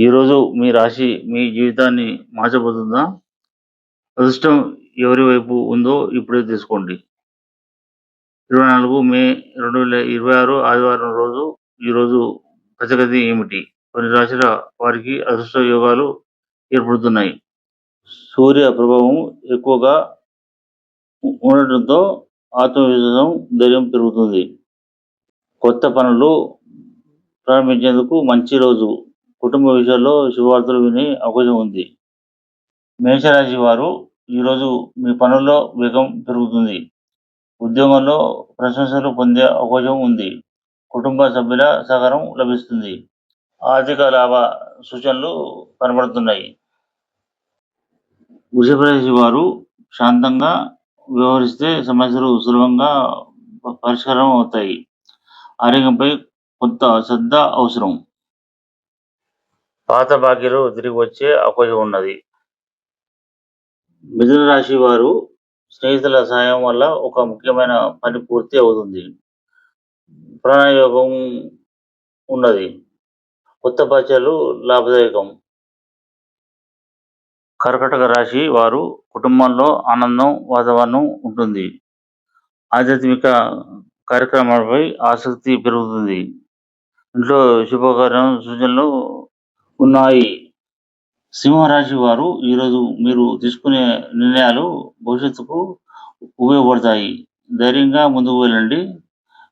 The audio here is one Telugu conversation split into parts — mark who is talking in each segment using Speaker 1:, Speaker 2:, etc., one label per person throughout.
Speaker 1: ఈరోజు మీ రాశి మీ జీవితాన్ని మార్చబోతుందా? అదృష్టం ఎవరి వైపు ఉందో ఇప్పుడే తెలుసుకోండి. 24 మే 2026 ఆదివారం రోజు. ఈరోజు గతి ఏమిటి? కొన్ని రాశుల వారికి అదృష్ట యోగాలు ఏర్పడుతున్నాయి. సూర్య ప్రభావం ఎక్కువగా ఉండటంతో ఆత్మవిశ్వాసం, ధైర్యం పెరుగుతుంది. కొత్త పనులు ప్రారంభించేందుకు మంచి రోజు. కుటుంబ విషయాల్లో శుభవార్తలు వినే అవకాశం ఉంది. మేషరాశి వారు ఈరోజు మీ పనుల్లో వేగం పెరుగుతుంది. ఉద్యోగంలో ప్రశంసలు పొందే అవకాశం ఉంది. కుటుంబ సభ్యుల సహకారం లభిస్తుంది. ఆర్థిక లాభ సూచనలు కనబడుతున్నాయి. వృషభ రాశి వారు శాంతంగా వ్యవహరిస్తే సమస్యలు సులభంగా పరిష్కారం అవుతాయి. ఆరోగ్యంపై కొంత శ్రద్ధ అవసరం. పాత బాకీలు తిరిగి వచ్చే అవకాశం ఉన్నది. మిథున రాశి వారు స్నేహితుల సహాయం వల్ల ఒక ముఖ్యమైన పని పూర్తి అవుతుంది. ప్రాణయోగం ఉన్నది. కొత్త పరిచయాలు లాభదాయకం. కర్కటక రాశి వారు కుటుంబంలో ఆనందం వాతావరణం ఉంటుంది. ఆధ్యాత్మిక కార్యక్రమాలపై ఆసక్తి పెరుగుతుంది. ఇంట్లో శుభకార్యం సూచనలు ఉన్నాయి. సింహరాశి వారు ఈరోజు మీరు తీసుకునే నిర్ణయాలు భవిష్యత్తుకు ఉపయోగపడతాయి. ధైర్యంగా ముందుకు వెళ్ళండి.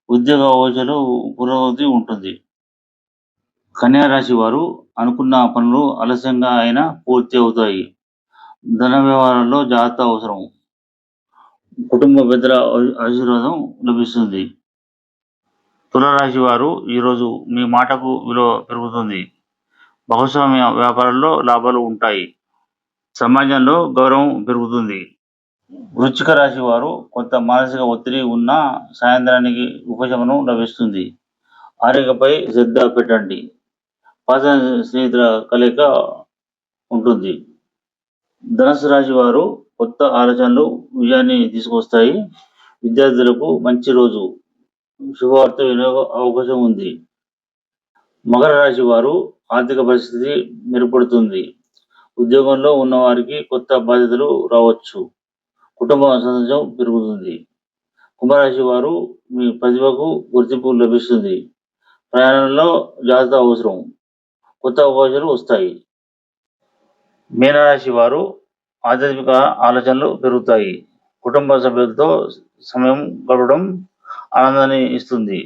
Speaker 1: ఉద్యోగ అవకాశాలు పురోగతి ఉంటుంది. కన్యా రాశి వారు అనుకున్న పనులు ఆలస్యంగా అయినా పూర్తి అవుతాయి. ధన వ్యవహారాల్లో జాగ్రత్త అవసరం. కుటుంబ పెద్దల ఆశీర్వాదం లభిస్తుంది. తులారాశి వారు ఈరోజు మీ మాటకు విలువ పెరుగుతుంది. భాగస్వామ్య వ్యాపారాల్లో లాభాలు ఉంటాయి. సమాజంలో గౌరవం పెరుగుతుంది. వృశ్చిక రాశి వారు కొంత మానసిక ఒత్తిడి ఉన్న సాయంత్రానికి ఉపశమనం లభిస్తుంది. ఆరోగ్యంపై శ్రద్ధ పెట్టండి. పాత స్నేహితుల కలయిక ఉంటుంది. ధనుసు రాశి వారు కొత్త ఆలోచనలు విజయాన్ని తీసుకొస్తాయి. విద్యార్థులకు మంచి రోజు. శుభవార్త వినే అవకాశం ఉంది. మకర రాశి వారు ఆర్థిక పరిస్థితి మెరుగుపడుతుంది. ఉద్యోగంలో ఉన్నవారికి కొత్త బాధ్యతలు రావచ్చు. కుటుంబ సంతోషం పెరుగుతుంది. కుంభరాశి వారు మీ ప్రతిభకు గుర్తింపు లభిస్తుంది. ప్రయాణంలో జాగ్రత్త అవసరం. కొత్త అవకాశాలు వస్తాయి. మీనరాశి వారు ఆధ్యాత్మిక ఆలోచనలు పెరుగుతాయి. కుటుంబ సభ్యులతో సమయం గడపడం ఆనందాన్ని ఇస్తుంది.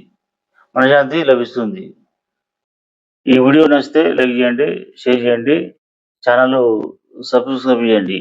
Speaker 1: మనశ్శాంతి లభిస్తుంది. ఈ వీడియో నచ్చితే లైక్ చేయండి, షేర్ చేయండి, ఛానల్ సబ్స్క్రైబ్ చేయండి.